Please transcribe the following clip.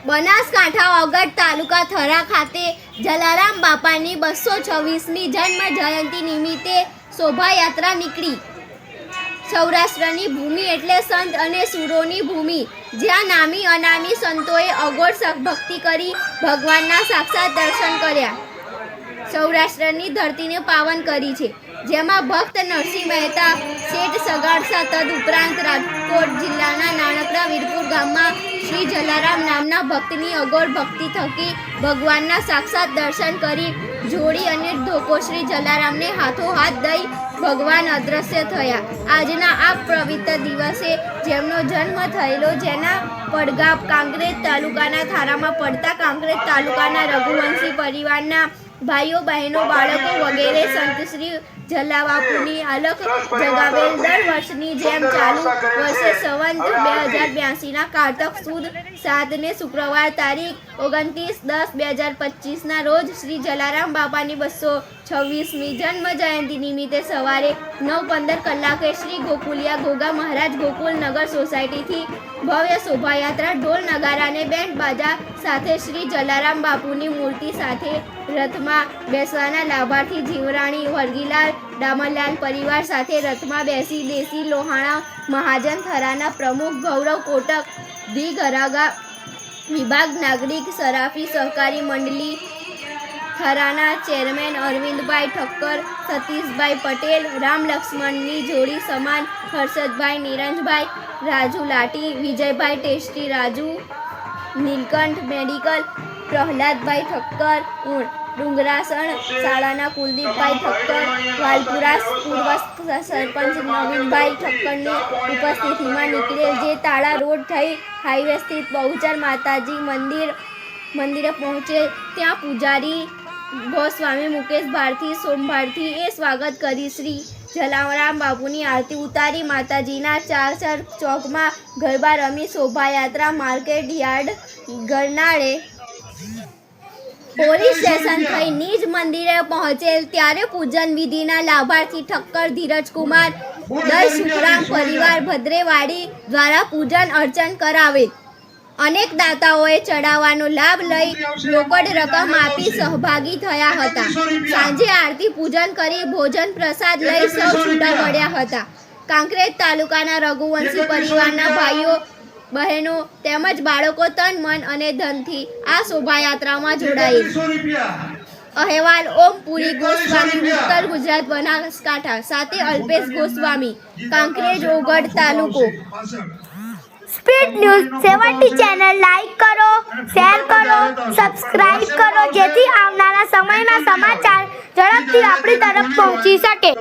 બનાસકાંઠા ઓગટ તાલુકા થરા ખાતે જલારામ બાપાની 226મી જન્મ જયંતિ નિમિત્તે શોભાયાત્રા નીકળી। સૌરાષ્ટ્રની ભૂમિ એટલે સંત અને સુરોની ભૂમિ, જ્યાં નામી અનામી સંતોએ અઘોર ભક્તિ કરી ભગવાનના સાક્ષાત દર્શન કર્યા। સૌરાષ્ટ્રની ધરતીને પાવન કરી છે, જેમાં ભક્ત નરસિંહ મહેતા, શેઠ સગાડસા તદુપરાંત રાજકોટ જિલ્લાના નાનકડા વીરપુર ગામમાં શ્રી જલારામ નામના ભક્તની અઘોર ભક્તિ થકી ભગવાનના સાક્ષાત દર્શન કરી જોડી અને ધોકો શ્રી જલારામને હાથોહાથ દઈ ભગવાન અદ્રશ્ય થયા। આજના આ પવિત્ર દિવસે જેમનો જન્મ થયેલો, જેના પડઘા કાંકરેજ તાલુકાના થારામાં પડતા કાંકરેજ તાલુકાના રઘુવંશી પરિવારના ભાઈઓ બહેનો બાળકો વગેરે સંત શ્રી જલાબાપુની અલખ જગાવેલ દર વર્ષની જેમ ચાલુ વર્ષે સંવત 2082ના કારતક સુદ 7ને શુક્રવાર તારીખ 29/10/2025ના રોજ શ્રી જલારામ બાપાની 226મી જન્મ જયંતિ નિમિત્તે સવારે 9:15 કલાકે શ્રી ગોકુલિયા ગોગા મહારાજ ગોકુલ નગર સોસાયટીથી ભવ્ય શોભાયાત્રા ઢોલ નગારા અને બેન્ડ બાજા સાથે શ્રી જલારામ બાપુની મૂર્તિ સાથે રથમાં બેસવાના લાભાર્થી જીવરાણી વર્ગીલાલ ડામરલાલ પરિવાર સાથે રથમાં બેસી દેશી લોહાણા મહાજન થરાના પ્રમુખ ગૌરવ કોટક, ધી ગરાગા વિભાગ નાગરિક સરાફી સહકારી મંડળી થરાના ચેરમેન અરવિંદભાઈ ઠક્કર, સતીશભાઈ પટેલ, રામ લક્ષ્મણની જોડી સમાન હર્ષદભાઈ નિરંજભાઈ, રાજુ લાટી, વિજયભાઈ ટેસ્ટી રાજુ, નીલકંઠ મેડિકલ, પ્રહલાદભાઈ ઠક્કર, ડુંગરાસણ શાળાના કુલદીપભાઈ ઠક્કર, વાલપુરા પૂર્વ સરપંચ નવીનભાઈ ઠક્કરની ઉપસ્થિતિમાં નીકળેલ જે તાળા રોડ થઈ હાઈવે સ્થિત બહુચર માતાજી મંદિરે પહોંચે, ત્યાં પૂજારી ગોસ્વામી મુકેશ ભારતી સોમભારતી એ સ્વાગત કરી શ્રી જલારામ બાપુની આરતી ઉતારી માતાજીના ચારસર ચોકમાં ગરબા રમી શોભાયાત્રા માર્કેટ યાર્ડ ગરનાળે પોલીસ સ્ટેશન થઈ નિજ મંદિરે પહોંચેલ, ત્યારે પૂજન વિધિના લાભાર્થી ઠક્કર ધીરજકુમાર દસ શુક્રામ પરિવાર ભદ્રેવાડી દ્વારા પૂજન અર્ચન કરાવેલ। અનેક દાતાઓએ ચડાવવાનો લાભ લઈ રોકડ રકમ આપી સહભાગી થયા હતા। સાંજે આરતી પૂજન કરી ભોજન પ્રસાદ લઈ સૌ છૂટા પડ્યા હતા। કાંકરેજ તાલુકાના રઘુવંશી પરિવારના ભાઈઓ બહેનો તેમજ બાળકો તન મન અને ધનથી આ શોભાયાત્રામાં જોડાયેલ। અહેવાલ ઓમ પુરી ગોસ્વામી, ઉત્તર ગુજરાત બનાસકાંઠા, સાથે અલ્પેશ ગોસ્વામી, કાંકરેજ ઓગઢ તાલુકો। સ્પીડ ન્યૂઝ 70 ચેનલ લાઈક કરો, શેર કરો, સબસ્ક્રાઇબ કરો, જેથી આવનારા સમયમાં સમાચાર ઝડપથી આપણી તરફ પહોંચી શકે।